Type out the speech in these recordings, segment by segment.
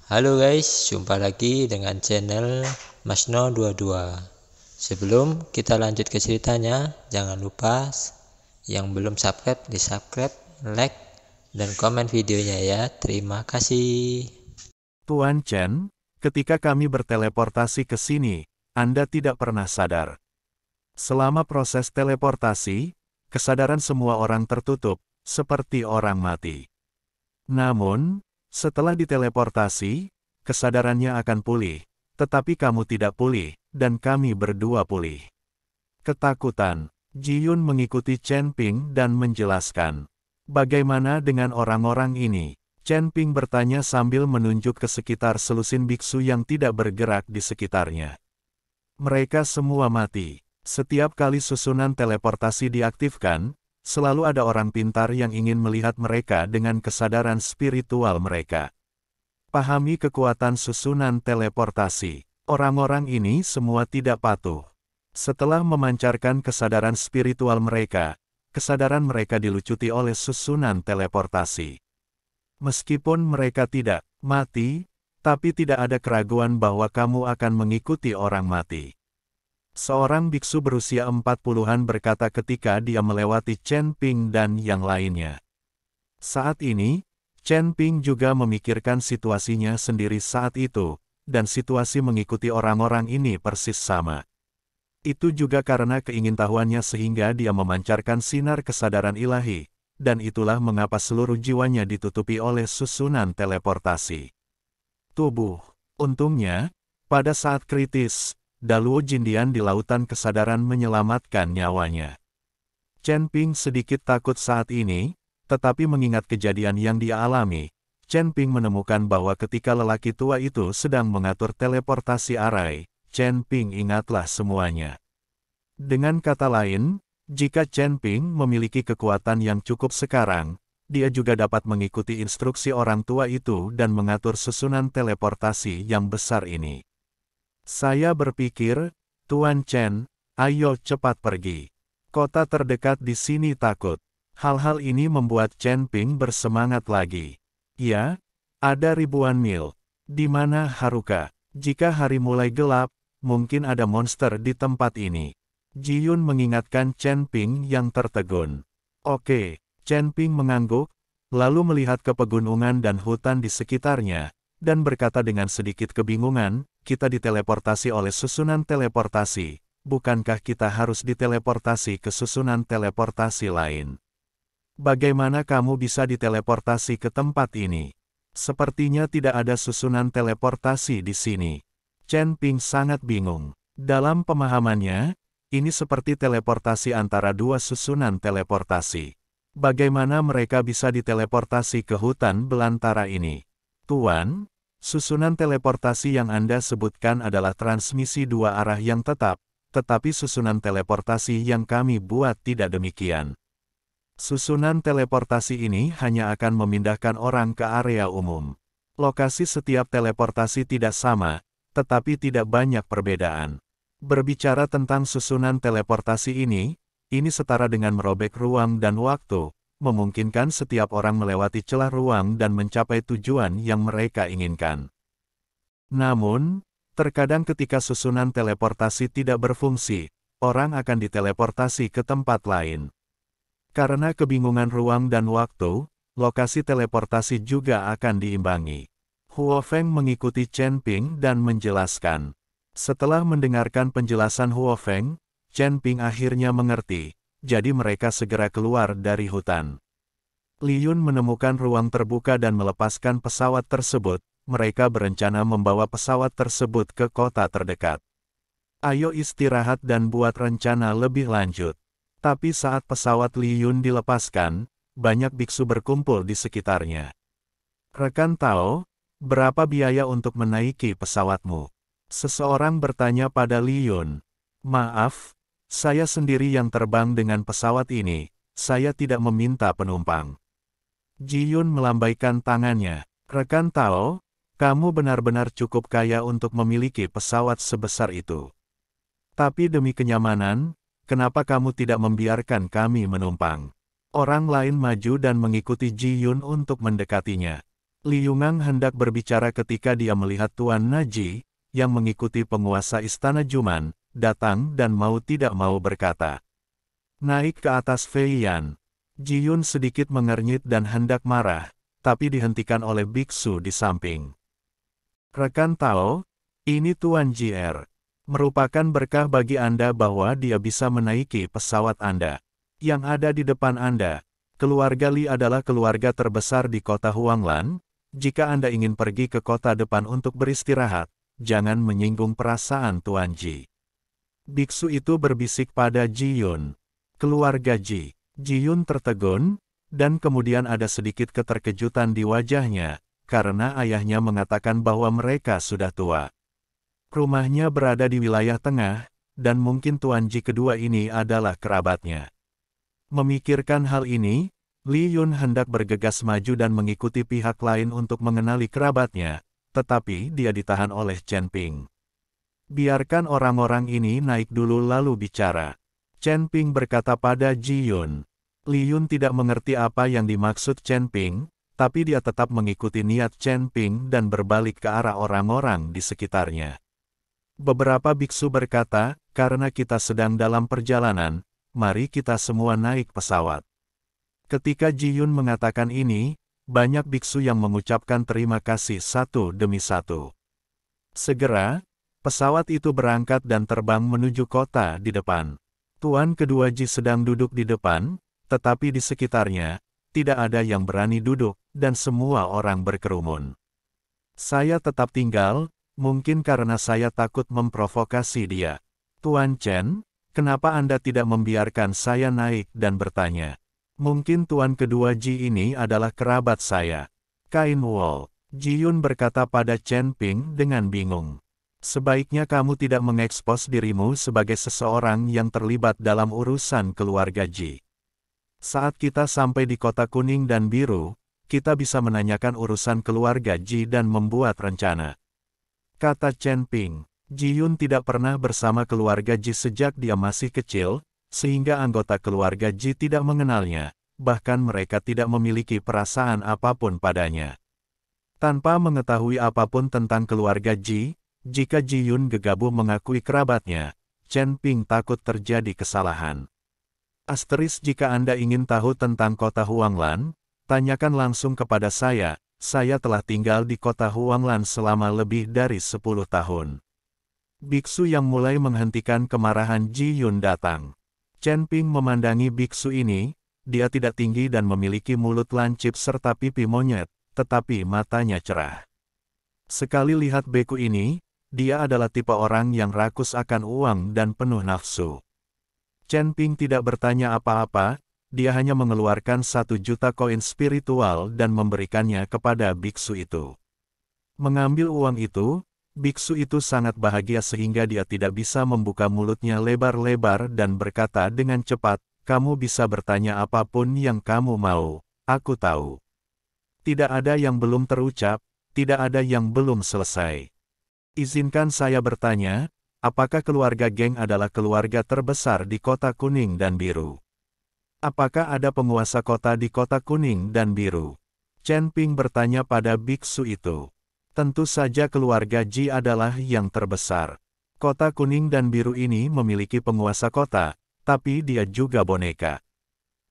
Halo guys, jumpa lagi dengan channel Masno22. Sebelum kita lanjut ke ceritanya, jangan lupa yang belum subscribe di subscribe, like, dan komen videonya ya. Terima kasih. Tuan Chen, ketika kami berteleportasi ke sini, Anda tidak pernah sadar. Selama proses teleportasi, kesadaran semua orang tertutup, seperti orang mati. Namun, setelah diteleportasi, kesadarannya akan pulih, tetapi kamu tidak pulih, dan kami berdua pulih. Ketakutan, Ji Yun mengikuti Chen Ping dan menjelaskan. Bagaimana dengan orang-orang ini? Chen Ping bertanya sambil menunjuk ke sekitar selusin biksu yang tidak bergerak di sekitarnya. Mereka semua mati. Setiap kali susunan teleportasi diaktifkan, selalu ada orang pintar yang ingin melihat mereka dengan kesadaran spiritual mereka. Pahami kekuatan susunan teleportasi. Orang-orang ini semua tidak patuh. Setelah memancarkan kesadaran spiritual mereka, kesadaran mereka dilucuti oleh susunan teleportasi. Meskipun mereka tidak mati, tapi tidak ada keraguan bahwa kamu akan mengikuti orang mati. Seorang biksu berusia 40-an berkata ketika dia melewati Chen Ping dan yang lainnya. Saat ini, Chen Ping juga memikirkan situasinya sendiri saat itu, dan situasi mengikuti orang-orang ini persis sama. Itu juga karena keingintahuannya sehingga dia memancarkan sinar kesadaran ilahi, dan itulah mengapa seluruh jiwanya ditutupi oleh susunan teleportasi. Tubuh. Untungnya, pada saat kritis, Daluo Jindian di lautan kesadaran menyelamatkan nyawanya. Chen Ping sedikit takut saat ini, tetapi mengingat kejadian yang dia alami, Chen Ping menemukan bahwa ketika lelaki tua itu sedang mengatur teleportasi arai, Chen Ping ingatlah semuanya. Dengan kata lain, jika Chen Ping memiliki kekuatan yang cukup sekarang, dia juga dapat mengikuti instruksi orang tua itu dan mengatur susunan teleportasi yang besar ini. Saya berpikir, Tuan Chen, ayo cepat pergi. Kota terdekat di sini takut. Hal-hal ini membuat Chen Ping bersemangat lagi. Ya, ada ribuan mil. Di mana Haruka? Jika hari mulai gelap, mungkin ada monster di tempat ini. Ji Yun mengingatkan Chen Ping yang tertegun. Oke, Chen Ping mengangguk, lalu melihat ke pegunungan dan hutan di sekitarnya, dan berkata dengan sedikit kebingungan, kita diteleportasi oleh susunan teleportasi, bukankah kita harus diteleportasi ke susunan teleportasi lain? Bagaimana kamu bisa diteleportasi ke tempat ini? Sepertinya tidak ada susunan teleportasi di sini. Chen Ping sangat bingung. Dalam pemahamannya, ini seperti teleportasi antara dua susunan teleportasi. Bagaimana mereka bisa diteleportasi ke hutan belantara ini? Tuan, susunan teleportasi yang Anda sebutkan adalah transmisi dua arah yang tetap, tetapi susunan teleportasi yang kami buat tidak demikian. Susunan teleportasi ini hanya akan memindahkan orang ke area umum. Lokasi setiap teleportasi tidak sama, tetapi tidak banyak perbedaan. Berbicara tentang susunan teleportasi ini setara dengan merobek ruang dan waktu, memungkinkan setiap orang melewati celah ruang dan mencapai tujuan yang mereka inginkan. Namun, terkadang ketika susunan teleportasi tidak berfungsi, orang akan diteleportasi ke tempat lain. Karena kebingungan ruang dan waktu, lokasi teleportasi juga akan diimbangi. Huo Feng mengikuti Chen Ping dan menjelaskan. Setelah mendengarkan penjelasan Huo Feng, Chen Ping akhirnya mengerti, jadi mereka segera keluar dari hutan. Li Yun menemukan ruang terbuka dan melepaskan pesawat tersebut, mereka berencana membawa pesawat tersebut ke kota terdekat. Ayo istirahat dan buat rencana lebih lanjut. Tapi saat pesawat Li Yun dilepaskan, banyak biksu berkumpul di sekitarnya. Rekan Tao, berapa biaya untuk menaiki pesawatmu? Seseorang bertanya pada Li Yun. Maaf, saya sendiri yang terbang dengan pesawat ini, saya tidak meminta penumpang. Ji Yun melambaikan tangannya. Rekan Tao, kamu benar-benar cukup kaya untuk memiliki pesawat sebesar itu. Tapi demi kenyamanan, kenapa kamu tidak membiarkan kami menumpang? Orang lain maju dan mengikuti Ji Yun untuk mendekatinya. Li Yungang hendak berbicara ketika dia melihat Tuan Naji, yang mengikuti penguasa istana Juman, datang dan mau tidak mau berkata. Naik ke atas Fei Yan. Ji Yun sedikit mengernyit dan hendak marah, tapi dihentikan oleh biksu di samping. Rekan Tao, ini Tuan JR. Merupakan berkah bagi Anda bahwa dia bisa menaiki pesawat Anda. Yang ada di depan Anda. Keluarga Li adalah keluarga terbesar di kota Huanglan. Jika Anda ingin pergi ke kota depan untuk beristirahat, jangan menyinggung perasaan Tuan Ji. Biksu itu berbisik pada Ji Yun. Keluarga Ji. Ji Yun tertegun, dan kemudian ada sedikit keterkejutan di wajahnya, karena ayahnya mengatakan bahwa mereka sudah tua. Rumahnya berada di wilayah tengah, dan mungkin Tuan Ji kedua ini adalah kerabatnya. Memikirkan hal ini, Li Yun hendak bergegas maju dan mengikuti pihak lain untuk mengenali kerabatnya, tetapi dia ditahan oleh Chen Ping. Biarkan orang-orang ini naik dulu lalu bicara. Chen Ping berkata pada Ji Yun. Li Yun tidak mengerti apa yang dimaksud Chen Ping, tapi dia tetap mengikuti niat Chen Ping dan berbalik ke arah orang-orang di sekitarnya. Beberapa biksu berkata, karena kita sedang dalam perjalanan, mari kita semua naik pesawat. Ketika Ji Yun mengatakan ini, banyak biksu yang mengucapkan terima kasih satu demi satu. Segera, pesawat itu berangkat dan terbang menuju kota di depan. Tuan kedua Ji sedang duduk di depan, tetapi di sekitarnya, tidak ada yang berani duduk, dan semua orang berkerumun. Saya tetap tinggal, mungkin karena saya takut memprovokasi dia. Tuan Chen, kenapa Anda tidak membiarkan saya naik dan bertanya? Mungkin tuan kedua Ji ini adalah kerabat saya. Kain Wol. Ji Yun berkata pada Chen Ping dengan bingung. Sebaiknya kamu tidak mengekspos dirimu sebagai seseorang yang terlibat dalam urusan keluarga Ji. Saat kita sampai di kota kuning dan biru, kita bisa menanyakan urusan keluarga Ji dan membuat rencana. Kata Chen Ping, Ji Yun tidak pernah bersama keluarga Ji sejak dia masih kecil, sehingga anggota keluarga Ji tidak mengenalnya, bahkan mereka tidak memiliki perasaan apapun padanya. Tanpa mengetahui apapun tentang keluarga Ji, jika Ji Yun gegabah mengakui kerabatnya, Chen Ping takut terjadi kesalahan. Asteris jika Anda ingin tahu tentang kota Huanglan, tanyakan langsung kepada saya telah tinggal di kota Huanglan selama lebih dari 10 tahun. Biksu yang mulai menghentikan kemarahan Ji Yun datang. Chen Ping memandangi biksu ini, dia tidak tinggi dan memiliki mulut lancip serta pipi monyet, tetapi matanya cerah. Sekali lihat beku ini, dia adalah tipe orang yang rakus akan uang dan penuh nafsu. Chen Ping tidak bertanya apa-apa, dia hanya mengeluarkan 1 juta koin spiritual dan memberikannya kepada biksu itu. Mengambil uang itu, biksu itu sangat bahagia sehingga dia tidak bisa membuka mulutnya lebar-lebar dan berkata dengan cepat, kamu bisa bertanya apapun yang kamu mau, aku tahu. Tidak ada yang belum terucap, tidak ada yang belum selesai. Izinkan saya bertanya, apakah keluarga Geng adalah keluarga terbesar di kota kuning dan biru? Apakah ada penguasa kota di kota kuning dan biru? Chen Ping bertanya pada biksu itu. Tentu saja keluarga Ji adalah yang terbesar. Kota kuning dan biru ini memiliki penguasa kota, tapi dia juga boneka.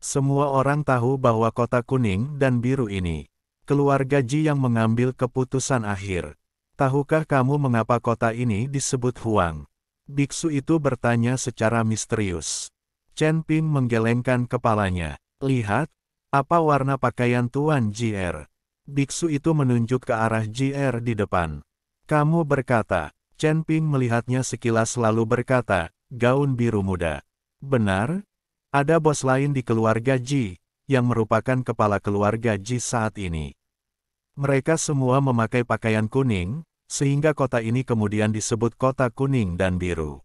Semua orang tahu bahwa kota kuning dan biru ini, keluarga Ji yang mengambil keputusan akhir. Tahukah kamu mengapa kota ini disebut Huang? Biksu itu bertanya secara misterius. Chen Ping menggelengkan kepalanya. Lihat, apa warna pakaian Tuan JR? Biksu itu menunjuk ke arah JR di depan. Kamu berkata, Chen Ping melihatnya sekilas lalu berkata, gaun biru muda. Benar? Ada bos lain di keluarga Ji, yang merupakan kepala keluarga Ji saat ini. Mereka semua memakai pakaian kuning, sehingga kota ini kemudian disebut kota kuning dan biru.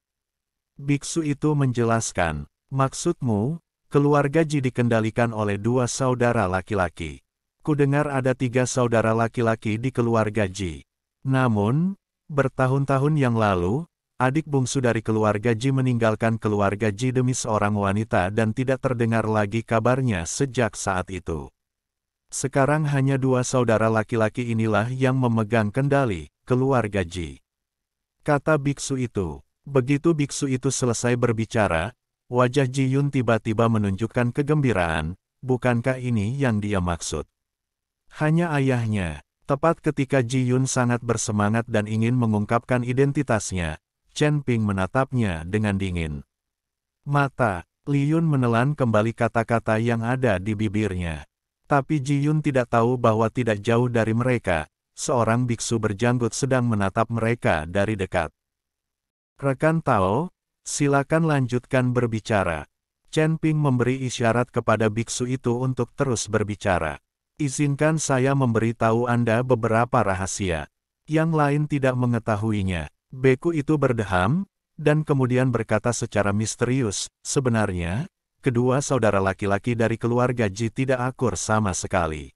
Biksu itu menjelaskan, maksudmu, keluarga Ji dikendalikan oleh 2 saudara laki-laki. Kudengar ada 3 saudara laki-laki di keluarga Ji. Namun, bertahun-tahun yang lalu, adik bungsu dari keluarga Ji meninggalkan keluarga Ji demi seorang wanita dan tidak terdengar lagi kabarnya sejak saat itu. Sekarang hanya dua saudara laki-laki inilah yang memegang kendali keluarga Ji. Kata biksu itu. Begitu biksu itu selesai berbicara, wajah Ji Yun tiba-tiba menunjukkan kegembiraan. Bukankah ini yang dia maksud? Hanya ayahnya. Tepat ketika Ji Yun sangat bersemangat dan ingin mengungkapkan identitasnya, Chen Ping menatapnya dengan dingin. Mata Li Yun menelan kembali kata-kata yang ada di bibirnya. Tapi Ji Yun tidak tahu bahwa tidak jauh dari mereka, seorang biksu berjanggut sedang menatap mereka dari dekat. Rekan Tao, silakan lanjutkan berbicara. Chen Ping memberi isyarat kepada biksu itu untuk terus berbicara. Izinkan saya memberitahu Anda beberapa rahasia. Yang lain tidak mengetahuinya. Beku itu berdeham, dan kemudian berkata secara misterius, sebenarnya, kedua saudara laki-laki dari keluarga Ji tidak akur sama sekali.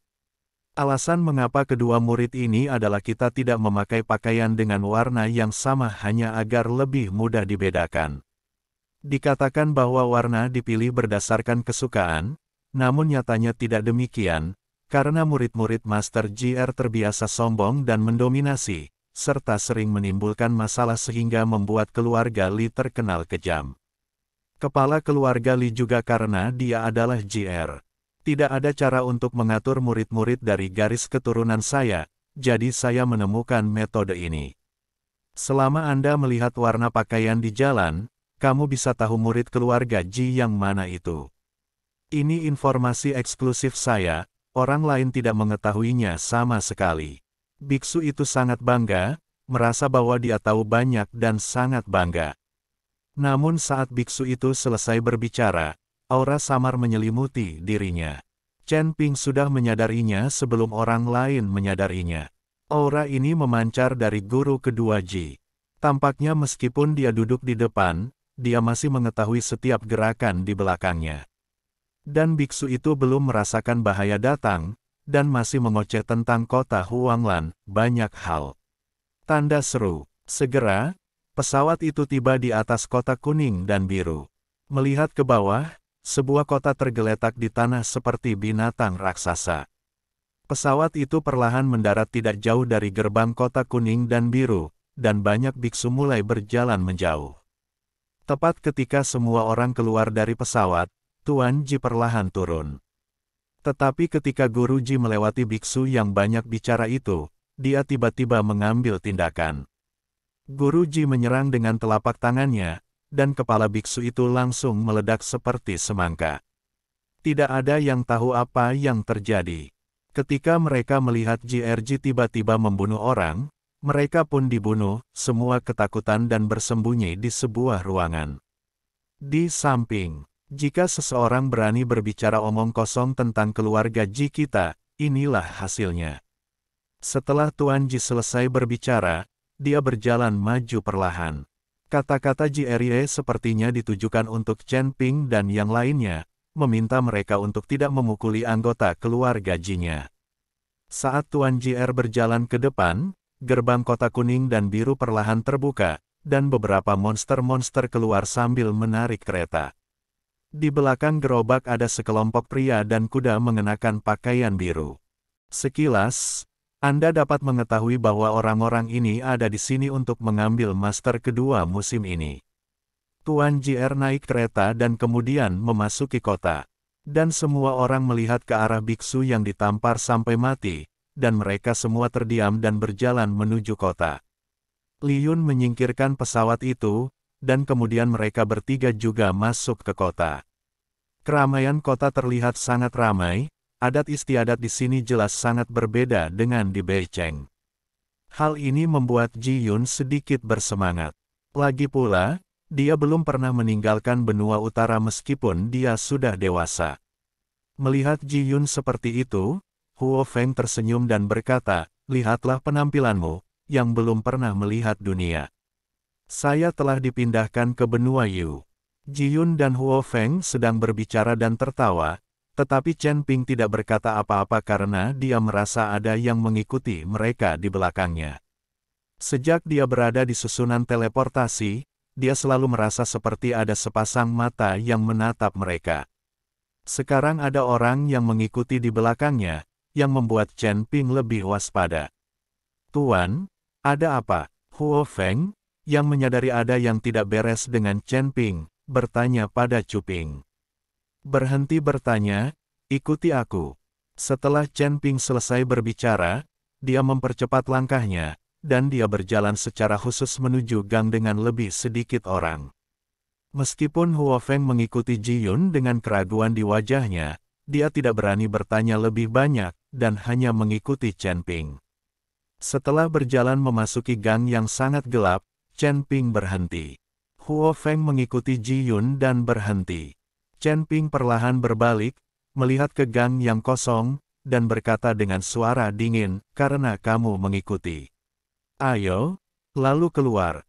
Alasan mengapa kedua murid ini adalah kita tidak memakai pakaian dengan warna yang sama hanya agar lebih mudah dibedakan. Dikatakan bahwa warna dipilih berdasarkan kesukaan, namun nyatanya tidak demikian, karena murid-murid Master JR terbiasa sombong dan mendominasi, serta sering menimbulkan masalah sehingga membuat keluarga Li terkenal kejam. Kepala keluarga Li juga karena dia adalah JR. Tidak ada cara untuk mengatur murid-murid dari garis keturunan saya, jadi saya menemukan metode ini. Selama Anda melihat warna pakaian di jalan, kamu bisa tahu murid keluarga Ji yang mana itu. Ini informasi eksklusif saya. Orang lain tidak mengetahuinya sama sekali. Biksu itu sangat bangga, merasa bahwa dia tahu banyak dan sangat bangga. Namun saat biksu itu selesai berbicara, aura samar menyelimuti dirinya. Chen Ping sudah menyadarinya sebelum orang lain menyadarinya. Aura ini memancar dari guru kedua Ji. Tampaknya meskipun dia duduk di depan, dia masih mengetahui setiap gerakan di belakangnya. Dan biksu itu belum merasakan bahaya datang, dan masih mengoceh tentang kota Huanglan, banyak hal. Tanda seru. Segera, pesawat itu tiba di atas kota kuning dan biru. Melihat ke bawah, sebuah kota tergeletak di tanah seperti binatang raksasa. Pesawat itu perlahan mendarat tidak jauh dari gerbang kota kuning dan biru, dan banyak biksu mulai berjalan menjauh. Tepat ketika semua orang keluar dari pesawat, Tuan Ji perlahan turun. Tetapi ketika Guru Ji melewati biksu yang banyak bicara itu, dia tiba-tiba mengambil tindakan. Guru Ji menyerang dengan telapak tangannya, dan kepala biksu itu langsung meledak seperti semangka. Tidak ada yang tahu apa yang terjadi. Ketika mereka melihat JRG tiba-tiba membunuh orang, mereka pun dibunuh, semua ketakutan dan bersembunyi di sebuah ruangan. Di samping, jika seseorang berani berbicara omong kosong tentang keluarga Ji kita, inilah hasilnya. Setelah Tuan Ji selesai berbicara, dia berjalan maju perlahan. Kata-kata JRE sepertinya ditujukan untuk Chen Ping dan yang lainnya, meminta mereka untuk tidak memukuli anggota keluarga Ji-nya. Saat Tuan JR berjalan ke depan, gerbang kota kuning dan biru perlahan terbuka, dan beberapa monster-monster keluar sambil menarik kereta. Di belakang gerobak ada sekelompok pria dan kuda mengenakan pakaian biru. Sekilas, Anda dapat mengetahui bahwa orang-orang ini ada di sini untuk mengambil master kedua musim ini. Tuan JR naik kereta dan kemudian memasuki kota. Dan semua orang melihat ke arah biksu yang ditampar sampai mati, dan mereka semua terdiam dan berjalan menuju kota. Li Yun menyingkirkan pesawat itu, dan kemudian mereka bertiga juga masuk ke kota. Keramaian kota terlihat sangat ramai, adat istiadat di sini jelas sangat berbeda dengan di Beijing. Hal ini membuat Ji Yun sedikit bersemangat. Lagi pula, dia belum pernah meninggalkan benua utara meskipun dia sudah dewasa. Melihat Ji Yun seperti itu, Huo Feng tersenyum dan berkata, "Lihatlah penampilanmu, yang belum pernah melihat dunia. Saya telah dipindahkan ke benua Yu." Ji Yun dan Huo Feng sedang berbicara dan tertawa, tetapi Chen Ping tidak berkata apa-apa karena dia merasa ada yang mengikuti mereka di belakangnya. Sejak dia berada di susunan teleportasi, dia selalu merasa seperti ada sepasang mata yang menatap mereka. Sekarang ada orang yang mengikuti di belakangnya, yang membuat Chen Ping lebih waspada. "Tuan, ada apa?" Huo Feng, yang menyadari ada yang tidak beres dengan Chen Ping, bertanya pada Chu Ping. "Berhenti bertanya, ikuti aku." Setelah Chen Ping selesai berbicara, dia mempercepat langkahnya, dan dia berjalan secara khusus menuju gang dengan lebih sedikit orang. Meskipun Huo Feng mengikuti Ji Yun dengan keraguan di wajahnya, dia tidak berani bertanya lebih banyak, dan hanya mengikuti Chen Ping. Setelah berjalan memasuki gang yang sangat gelap, Chen Ping berhenti. Huo Feng mengikuti Ji Yun dan berhenti. Chen Ping perlahan berbalik, melihat ke gang yang kosong, dan berkata dengan suara dingin, "Karena kamu mengikuti. Ayo, lalu keluar."